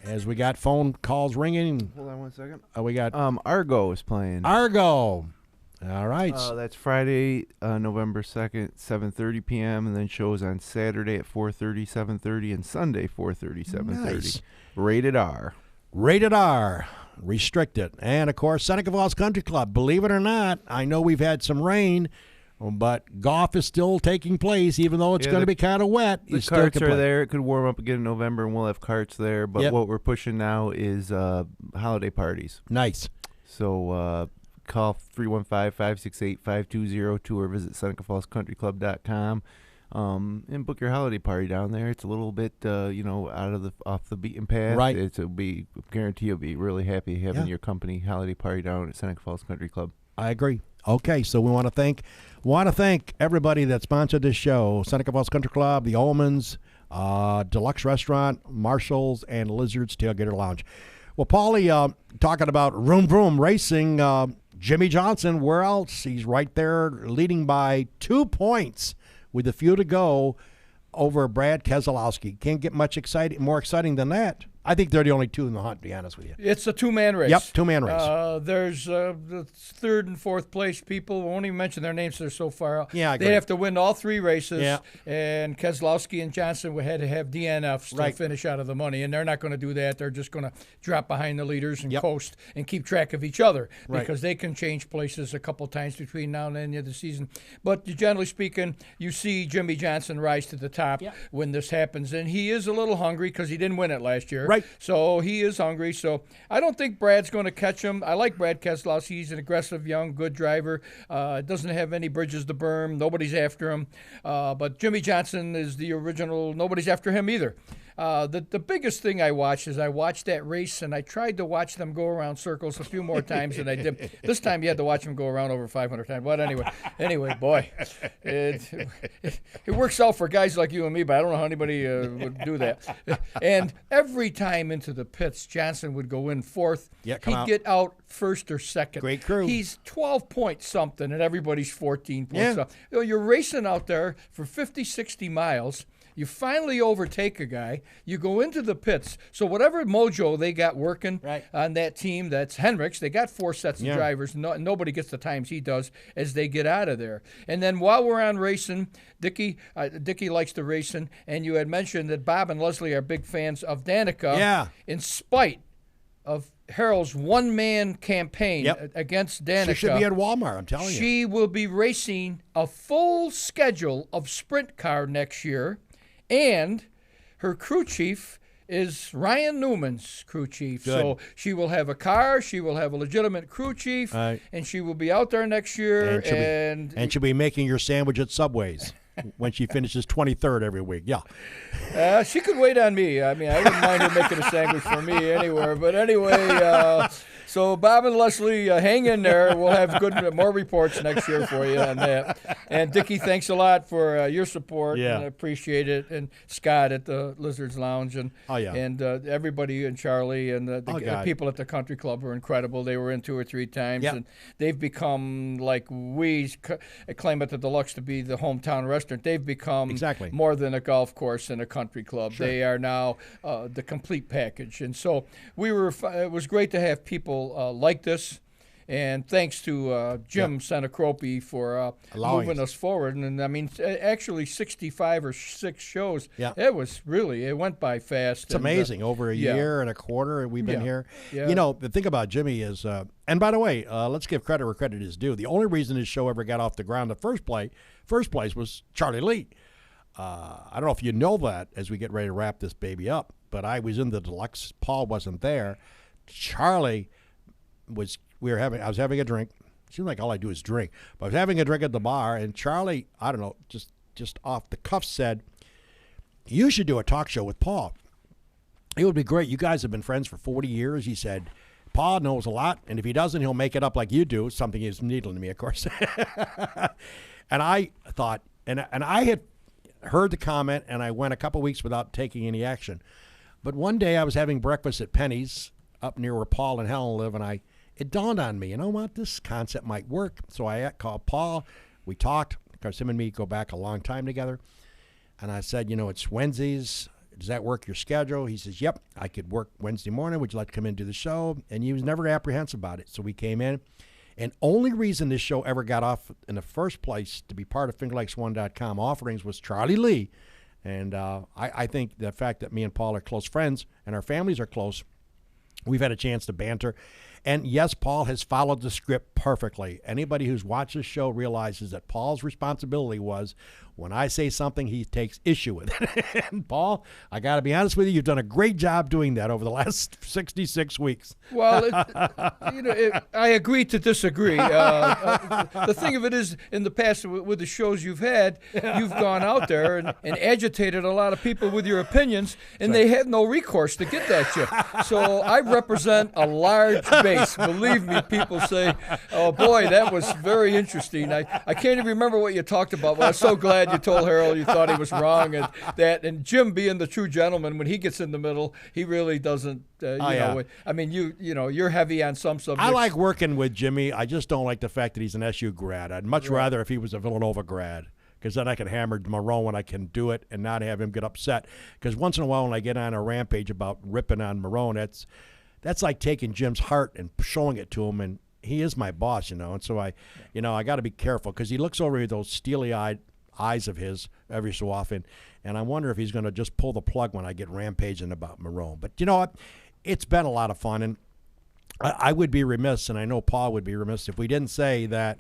As we got phone calls ringing. Hold on one second. We got Argo is playing. Argo. All right. That's Friday, November 2nd, 7:30 p.m., and then shows on Saturday at 4:30, 7:30, and Sunday 4:30, 7:30. Nice. Rated R. Rated R. Restricted. And, of course, Seneca Falls Country Club. Believe it or not, I know we've had some rain, but golf is still taking place, even though it's going to be kind of wet. The carts are there. It could warm up again in November, and we'll have carts there. But what we're pushing now is holiday parties. Nice. So call 315-568-5202 or visit SenecaFallsCountryClub.com and book your holiday party down there. It's a little bit, off the beaten path. Right. I guarantee you'll be really happy having your company holiday party down at Seneca Falls Country Club. I agree. Okay, so we want to thank everybody that sponsored this show: Seneca Falls Country Club, the Almonds, Deluxe Restaurant, Marshall's, and Lizard's Tailgater Lounge. Well, Pauly, talking about Vroom Vroom Racing, Jimmy Johnson, where else? He's right there leading by 2 points with a few to go over Brad Keselowski. Can't get much more exciting than that. I think they're the only two in the hunt, to be honest with you. It's a two-man race. Yep, two-man race. There's the third and fourth place people. We won't even mention their names. They're so far out. Yeah, I agree. They have to win all three races. Yeah. And Keselowski and Johnson had to have DNFs to finish out of the money, and they're not going to do that. They're just going to drop behind the leaders and coast and keep track of each other because they can change places a couple times between now and the end of the season. But generally speaking, you see Jimmy Johnson rise to the top when this happens, and he is a little hungry because he didn't win it last year. Right. So he is hungry. So I don't think Brad's going to catch him. I like Brad Keselowski. He's an aggressive, young, good driver. Doesn't have any bridges to burn. Nobody's after him. But Jimmy Johnson is the original. Nobody's after him either. The biggest thing I watched is I watched that race, and I tried to watch them go around circles a few more times than I did. This time you had to watch them go around over 500 times. But anyway, boy, it works out for guys like you and me, but I don't know how anybody would do that. And every time into the pits, Johnson would go in fourth. He'd get out first or second. Great crew. He's 12 point something, and everybody's 14 points something. You're racing out there for 50, 60 miles. You finally overtake a guy. You go into the pits. So whatever mojo they got working on that team, that's Hendricks. They got 4 sets of drivers. Nobody gets the times he does as they get out of there. And then while we're on racing, Dickie likes the racing. And you had mentioned that Bob and Leslie are big fans of Danica. Yeah. In spite of Harold's one-man campaign against Danica. She should be at Walmart, I'm telling you. She will be racing a full schedule of sprint car next year. And her crew chief is Ryan Newman's crew chief. Good. So she will have a car, she will have a legitimate crew chief, and she will be out there next year. And she'll be making your sandwich at Subway's when she finishes 23rd every week. Yeah. She could wait on me. I mean, I wouldn't mind her making a sandwich for me anywhere. But anyway, so Bob and Leslie, hang in there. We'll have more reports next year for you on that. And Dickie, thanks a lot for your support. Yeah. And I appreciate it. And Scott at the Lizards Lounge. And everybody and Charlie and the people at the country club were incredible. They were in 2 or 3 times. Yep. And they've become, like we claim at the Deluxe to be the hometown restaurant. They've become more than a golf course and a country club. Sure. They are now the complete package. And so it was great to have people like this. And thanks to Jim Senacropi for moving us forward. And I mean, actually 65 or 6 shows. Yeah. It went by fast. It's amazing. Over a year and a quarter we've been here. Yeah. You know, the thing about Jimmy is, and by the way, let's give credit where credit is due. The only reason his show ever got off the ground in the first place was Charlie Lee. I don't know if you know that as we get ready to wrap this baby up, but I was in the Deluxe. Paul wasn't there. Charlie was. I was having a drink. Seems like all I do is drink. But I was having a drink at the bar, and Charlie, I don't know, just off the cuff said, "You should do a talk show with Paul. It would be great. You guys have been friends for 40 years." He said, "Paul knows a lot, and if he doesn't, he'll make it up like you do." Something he's needling to me, of course. And I thought, and I had heard the comment, and I went a couple weeks without taking any action. But one day I was having breakfast at Penny's up near where Paul and Helen live, and it dawned on me, you know what, this concept might work. So I called Paul. We talked, because him and me go back a long time together. And I said, it's Wednesdays. Does that work your schedule? He says, yep, I could work Wednesday morning. Would you like to come into the show? And he was never apprehensive about it. So we came in. And only reason this show ever got off in the first place to be part of FingerLakes1.com offerings was Charlie Lee. And I think the fact that me and Paul are close friends and our families are close, we've had a chance to banter. And yes, Paul has followed the script perfectly. Anybody who's watched this show realizes that Paul's responsibility was when I say something, he takes issue with it. And Paul, I got to be honest with you, you've done a great job doing that over the last 66 weeks. Well, I agree to disagree. The thing of it is, in the past, with the shows you've had, you've gone out there and agitated a lot of people with your opinions, and they had no recourse to get at you. So I represent a large base. Believe me, people say, oh, boy, that was very interesting. I can't even remember what you talked about, but I'm so glad you told Harold you thought he was wrong. And Jim, being the true gentleman, when he gets in the middle, he really doesn't, know. I mean, you're heavy on some subjects. I like working with Jimmy. I just don't like the fact that he's an SU grad. I'd much rather if he was a Villanova grad, because then I can hammer Marone when I can do it and not have him get upset. Because once in a while when I get on a rampage about ripping on Marone, that's like taking Jim's heart and showing it to him, and he is my boss, and so I got to be careful because he looks over with those steely-eyed eyes of his every so often, and I wonder if he's going to just pull the plug when I get rampaging about Marone. But you know what? It's been a lot of fun, and I would be remiss, and I know Paul would be remiss, if we didn't say that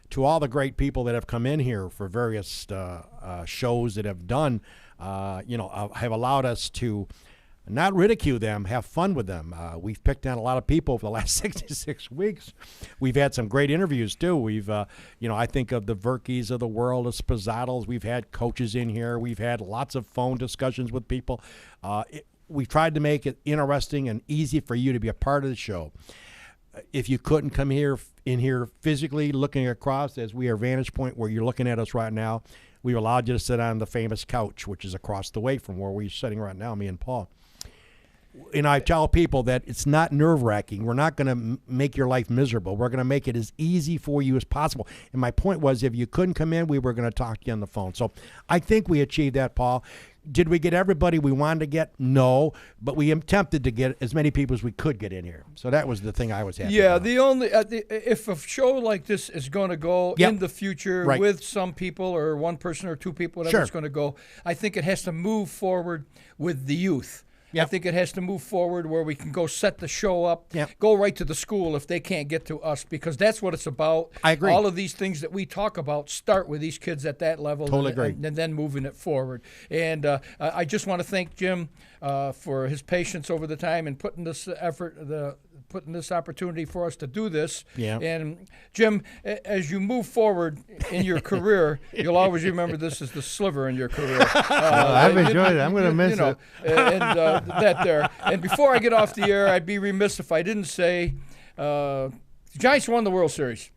to all the great people that have come in here for various shows that have done, have allowed us to not ridicule them, have fun with them. We've picked on a lot of people for the last 66 weeks. We've had some great interviews, too. We've, I think of the Verkeys of the world, the Spazzattles. We've had coaches in here. We've had lots of phone discussions with people. We've tried to make it interesting and easy for you to be a part of the show. If you couldn't come in here physically looking across, as we are vantage point where you're looking at us right now, we've allowed you to sit on the famous couch, which is across the way from where we're sitting right now, me and Paul. And I tell people that it's not nerve-wracking. We're not going to make your life miserable. We're going to make it as easy for you as possible. And my point was, if you couldn't come in, we were going to talk to you on the phone. So I think we achieved that, Paul. Did we get everybody we wanted to get? No. But we attempted to get as many people as we could get in here. So that was the thing I was happy about. If a show like this is going to go in the future with some people or one person or two people, whatever it's going to go, I think it has to move forward with the youth. Yep. I think it has to move forward where we can go set the show up, go right to the school if they can't get to us, because that's what it's about. I agree. All of these things that we talk about start with these kids at that level. Totally agree. And then moving it forward. And I just want to thank Jim for his patience over the time and putting this putting this opportunity for us to do this. Yeah. And Jim, as you move forward in your career, you'll always remember this as the sliver in your career. I've enjoyed it. I'm going to miss it. And that there. And before I get off the air, I'd be remiss if I didn't say the Giants won the World Series.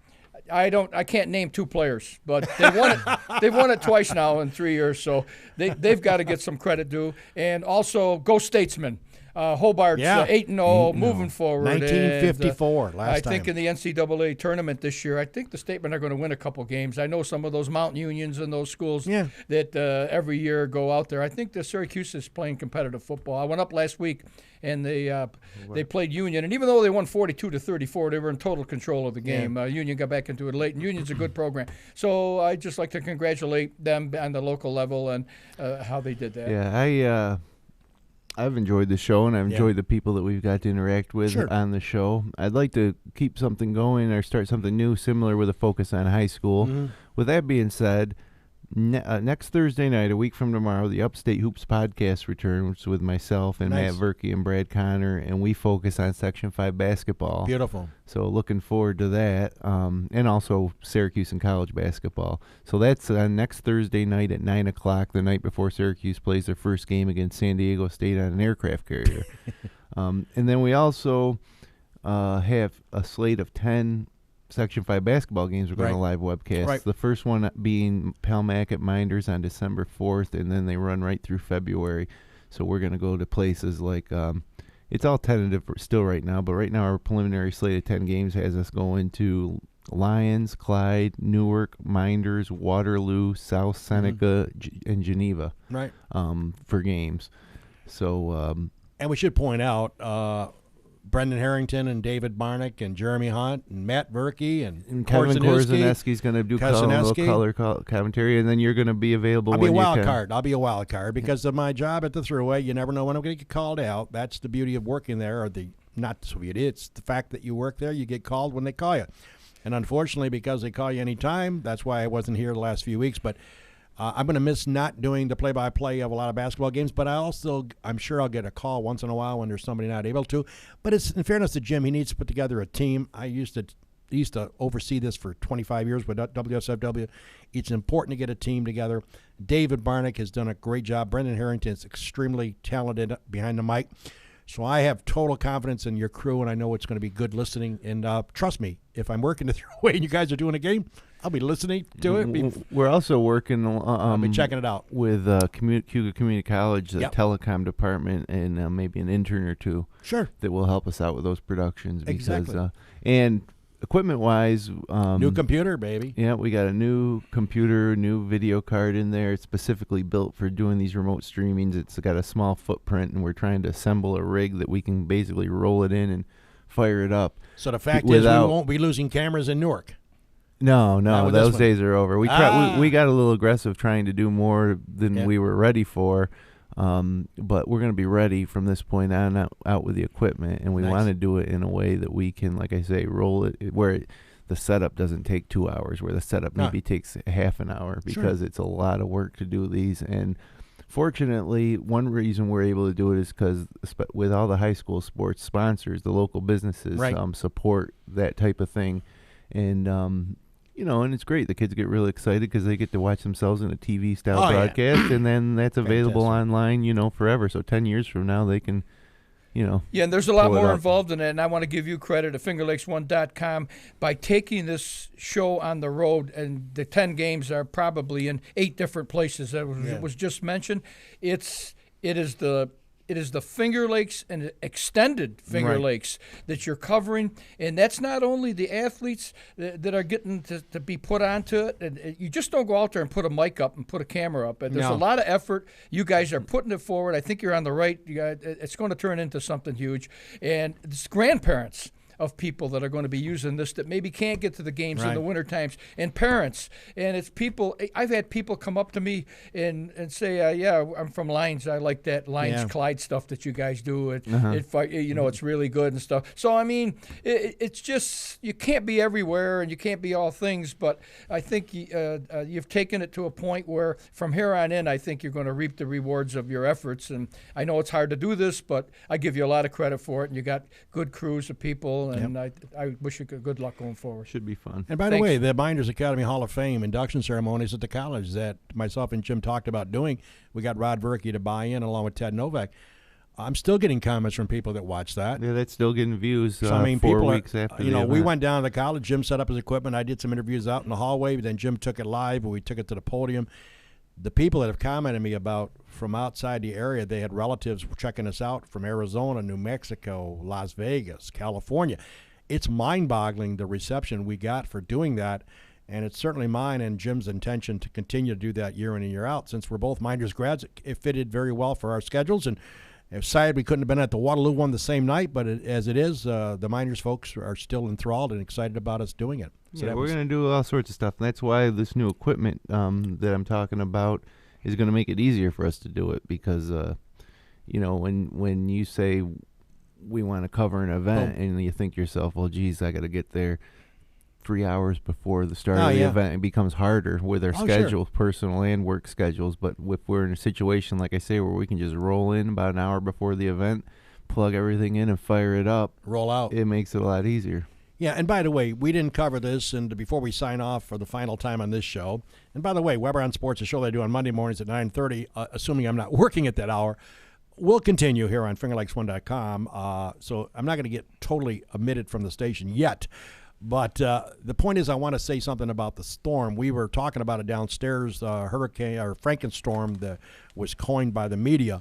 I can't name two players, but they won it. They've won it twice now in 3 years, so they've got to get some credit due. And also, go Statesmen. Hobart's 8-0, moving forward. 1954, last time. I think in the NCAA tournament this year, I think the Statesmen are going to win a couple games. I know some of those Mountain Unions and those schools that every year go out there. I think the Syracuse is playing competitive football. I went up last week, and they played Union. And even though they won 42-34, they were in total control of the game. Union got back into it late, and Union's a good program. So I'd just like to congratulate them on the local level and how they did that. Yeah, I've enjoyed the show, and I've enjoyed the people that we've got to interact with on the show. I'd like to keep something going or start something new, similar with a focus on high school. Mm-hmm. With that being said, next Thursday night, a week from tomorrow, the Upstate Hoops podcast returns with myself and Matt Verkey and Brad Connor, and we focus on Section 5 basketball. Beautiful. So looking forward to that, and also Syracuse and college basketball. So that's next Thursday night at 9 o'clock, the night before Syracuse plays their first game against San Diego State on an aircraft carrier. And then we also have a slate of 10 Section 5 basketball games we're going to live webcast. Right. The first one being Palmac at Minders on December 4th, and then they run right through February. So we're going to go to places like it's all tentative still right now, but right now our preliminary slate of 10 games has us going to Lyons, Clyde, Newark, Minders, Waterloo, South Seneca, and Geneva for games. So and we should point out Brendan Harrington and David Barnick and Jeremy Hunt and Matt Verkey and Kevin Korzenewski's going to do color commentary, and then you're going to be available. I'll be a wild card because of my job at the Thruway. You never know when I'm going to get called out. That's the beauty of working there, or not the beauty. It's the fact that you work there. You get called when they call you, and unfortunately, because they call you any time, that's why I wasn't here the last few weeks. But I'm going to miss not doing the play-by-play of a lot of basketball games, but I'm sure I'll get a call once in a while when there's somebody not able to. But it's in fairness to Jim, he needs to put together a team. I used to oversee this for 25 years with WSFW. It's important to get a team together. David Barnick has done a great job. Brendan Harrington is extremely talented behind the mic. So I have total confidence in your crew, and I know it's going to be good listening. And trust me, if I'm working the Thruway and you guys are doing a game, I'll be listening to it. We're also working I'll be checking it out with Hugo Community College, the telecom department, and maybe an intern or two. Sure. That will help us out with those productions. Exactly. And equipment-wise, new computer, baby. Yeah, we got a new computer, new video card in there. It's specifically built for doing these remote streamings. It's got a small footprint, and we're trying to assemble a rig that we can basically roll it in and fire it up. So the fact is, we won't be losing cameras in Newark. No, those days are over. We got a little aggressive trying to do more than we were ready for, but we're going to be ready from this point on out with the equipment, and we want to do it in a way that we can, like I say, roll it where the setup doesn't take 2 hours, where the setup maybe takes half an hour, because it's a lot of work to do these. And fortunately, one reason we're able to do it is because with all the high school sports sponsors, the local businesses support that type of thing, and and it's great. The kids get really excited because they get to watch themselves in a TV-style broadcast, and then that's available online, forever. So 10 years from now, they can, Yeah, and there's a lot more involved in it, and I want to give you credit at FingerLakes1.com by taking this show on the road, and the 10 games are probably in 8 different places that was just mentioned. It is the Finger Lakes and extended Finger Lakes that you're covering, and that's not only the athletes that are getting to be put onto it. And you just don't go out there and put a mic up and put a camera up. And there's a lot of effort. You guys are putting it forward. I think you're on the right. It's going to turn into something huge. And it's grandparents of people that are going to be using this that maybe can't get to the games in the winter times, and parents, and it's people. I've had people come up to me and say, yeah, I'm from Lions. I like that Lions Clyde stuff that you guys do. It's really good and stuff. So, I mean, it's just, you can't be everywhere and you can't be all things, but I think you've taken it to a point where from here on in, I think you're going to reap the rewards of your efforts. And I know it's hard to do this, but I give you a lot of credit for it, and you got good crews of people. And I wish you good luck going forward. Should be fun. And by the way, the Binders Academy Hall of Fame induction ceremonies at the college that myself and Jim talked about doing, we got Rod Verkey to buy in along with Ted Novak. I'm still getting comments from people that watch that. Yeah, that's still getting views 4 weeks after the event. We went down to the college. Jim set up his equipment. I did some interviews out in the hallway, but then Jim took it live, and we took it to the podium. The people that have commented me about from outside the area, they had relatives checking us out from Arizona, New Mexico, Las Vegas, California. It's mind-boggling the reception we got for doing that, and it's certainly mine and Jim's intention to continue to do that year in and year out. Since we're both Minders grads, it fitted very well for our schedules, and sad we couldn't have been at the Waterloo one the same night, but as it is, the Minders folks are still enthralled and excited about us doing it. So we're going to do all sorts of stuff, and that's why this new equipment that I'm talking about is going to make it easier for us to do it, because, when you say we want to cover an event and you think to yourself, well, geez, I got to get there 3 hours before the start of the event, it becomes harder with our schedules, personal and work schedules. But if we're in a situation, like I say, where we can just roll in about an hour before the event, plug everything in and fire it up, roll out, it makes it a lot easier. Yeah, and by the way, we didn't cover this, and before we sign off for the final time on this show, and by the way, Weber on Sports, a show that I do on Monday mornings at 9:30, assuming I'm not working at that hour, we'll continue here on FingerLakes1.com, so I'm not going to get totally omitted from the station yet. But the point is, I want to say something about the storm. We were talking about it downstairs, hurricane or Frankenstorm that was coined by the media.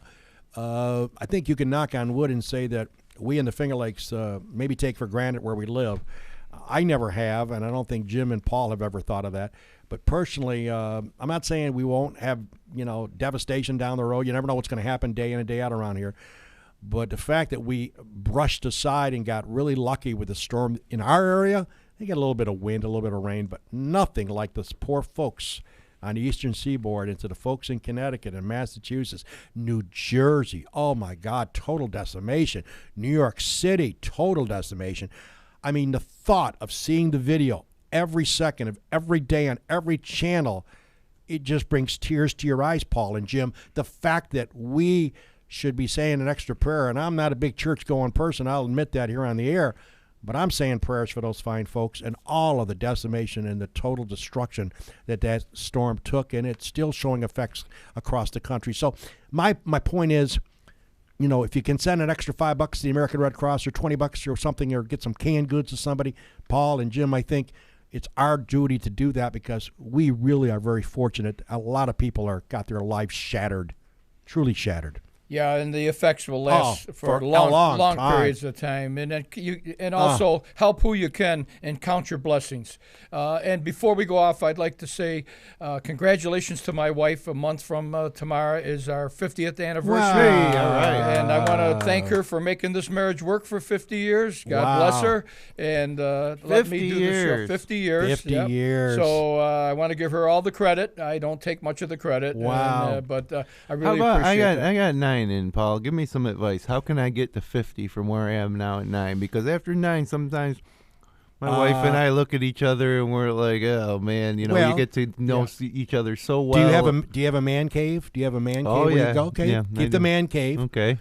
I think you can knock on wood and say that we in the Finger Lakes maybe take for granted where we live. I never have, and I don't think Jim and Paul have ever thought of that. But personally, I'm not saying we won't have devastation down the road. You never know what's going to happen day in and day out around here. But the fact that we brushed aside and got really lucky with the storm in our area, they got a little bit of wind, a little bit of rain, but nothing like those poor folks on the eastern seaboard, into the folks in Connecticut and Massachusetts, New Jersey. Oh, my God, total decimation. New York City, total decimation. I mean, the thought of seeing the video every second of every day on every channel, it just brings tears to your eyes, Paul and Jim. The fact that we should be saying an extra prayer, and I'm not a big church-going person, I'll admit that here on the air, but I'm saying prayers for those fine folks and all of the decimation and the total destruction that storm took, and it's still showing effects across the country. So my point is, you know, if you can send an extra $5 to the American Red Cross or $20 or something, or get some canned goods to somebody, Paul and Jim, I think it's our duty to do that, because we really are very fortunate. A lot of people got their lives shattered, truly shattered. Yeah, and the effects will last for a long time. periods of time, and also help who you can and count your blessings. And before we go off, I'd like to say congratulations to my wife. A month from tomorrow is our 50th anniversary. Wow. All right. And I want to thank her for making this marriage work for 50 years. God bless her, and let me do the show. 50 years. 50 years. So I want to give her all the credit. I don't take much of the credit. Wow. But I really appreciate it. I got 9 in, Paul. Give me some advice. How can I get to 50 from where I am now at 9? Because after 9, sometimes my wife and I look at each other and we're like, oh man, you know, you get to know each other so well. Do you have a man cave? Do you have a man cave? Oh, where yeah. You go? Okay. Yeah, Keep the man cave. Okay.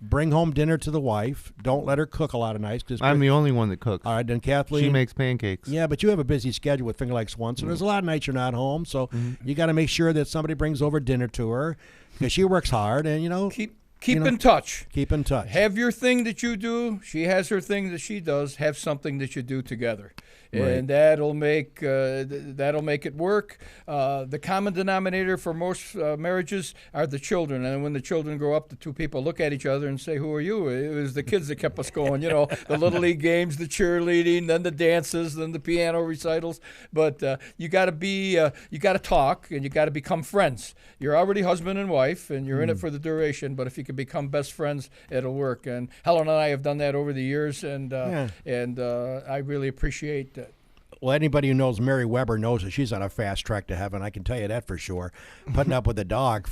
Bring home dinner to the wife. Don't let her cook a lot of nights. I'm the only one that cooks. All right, then Kathleen. She makes pancakes. Yeah, but you have a busy schedule with Finger Lakes One, so there's a lot of nights you're not home. So you got to make sure that somebody brings over dinner to her, because she works hard, and Keep in touch. Keep in touch. Have your thing that you do. She has her thing that she does. Have something that you do together, and that'll make it work. The common denominator for most marriages are the children, and when the children grow up, the two people look at each other and say, "Who are you?" It was the kids that kept us going. You know, the little league games, the cheerleading, then the dances, then the piano recitals. But you got to talk, and you got to become friends. You're already husband and wife, and you're in it for the duration. But if you can become best friends, it'll work. And Helen and I have done that over the years, and I really appreciate that. Well, anybody who knows Mary Weber knows that she's on a fast track to heaven. I can tell you that for sure. Putting up with a dog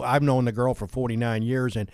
I've known the girl for 49 years, and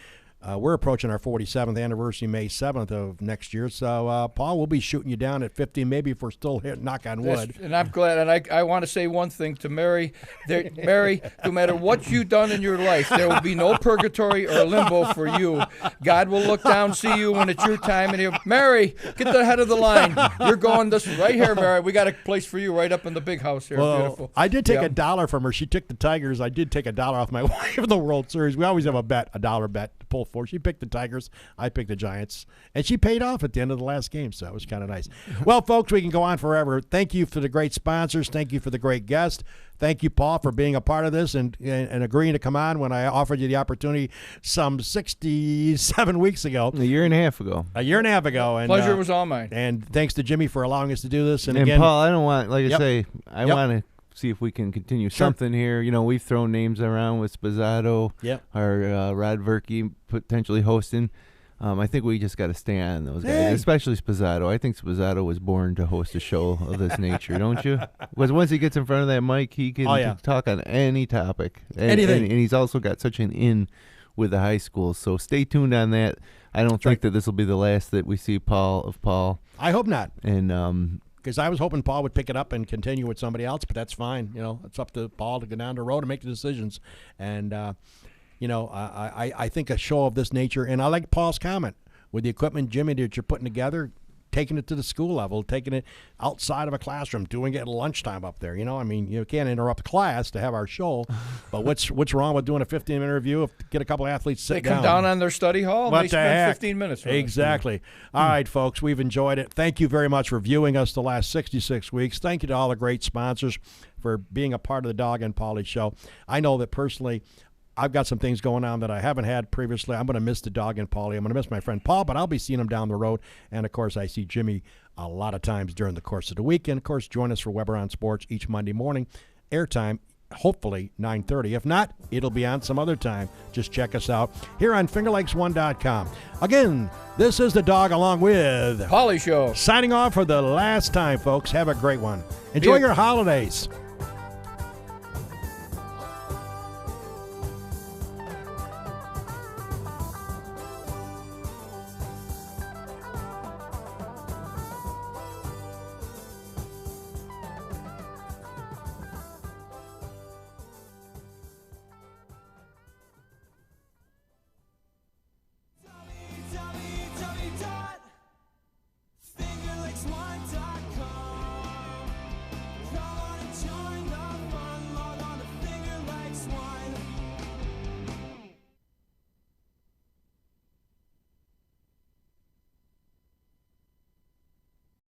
we're approaching our 47th anniversary, May 7th of next year. So, Paul, we'll be shooting you down at 50, maybe if we're still here, knock on wood. And I'm glad. And I want to say one thing to Mary. Mary, no matter what you've done in your life, there will be no purgatory or limbo for you. God will look down, see you when it's your time, and he'll, Mary, get the head of the line. You're going this right here, Mary. We got a place for you right up in the big house here. Well, beautiful. I did take $1 from her. She took the Tigers. I did take $1 off my wife in the World Series. We always have a $1 bet to pull for. She picked the Tigers. I picked the Giants. And she paid off at the end of the last game, so it was kind of nice. Well, folks, we can go on forever. Thank you for the great sponsors. Thank you for the great guests. Thank you, Paul, for being a part of this and agreeing to come on when I offered you the opportunity some 67 weeks ago. A year and a half ago. And, pleasure was all mine. And thanks to Jimmy for allowing us to do this. And again, Paul, I don't want, like I say, I Yep. want to see if we can continue something here. You know, we've thrown names around with Spazzato, or Rod Verke potentially hosting. I think we just got to stay on those guys, especially Spazzato. I think Spazzato was born to host a show of this nature, don't you? Because once he gets in front of that mic, he can talk on any topic. Anything. And he's also got such an in with the high schools. So stay tuned on that. I don't think that this will be the last that we see Paul. I hope not. And because I was hoping Paul would pick it up and continue with somebody else, but that's fine. You know, it's up to Paul to go down the road and make the decisions. And I think a show of this nature, and I like Paul's comment with the equipment, Jimmy, that you're putting together, taking it to the school level, taking it outside of a classroom, doing it at lunchtime up there. You know, I mean, you can't interrupt class to have our show, but what's wrong with doing a 15-minute interview? Get a couple of athletes sit down. They come down on their study hall, and they spend 15 minutes with us. Exactly. All right, folks, we've enjoyed it. Thank you very much for viewing us the last 66 weeks. Thank you to all the great sponsors for being a part of the Dog and Pauly Show. I know that personally, I've got some things going on that I haven't had previously. I'm going to miss the Dog and Pauly. I'm going to miss my friend Paul, but I'll be seeing him down the road. And, of course, I see Jimmy a lot of times during the course of the week. And, of course, join us for Weber on Sports each Monday morning. Airtime hopefully 9:30. If not, it'll be on some other time. Just check us out here on fingerlakes1.com. Again, this is the Dog along with Pauly Show. Signing off for the last time, folks. Have a great one. Enjoy your holidays.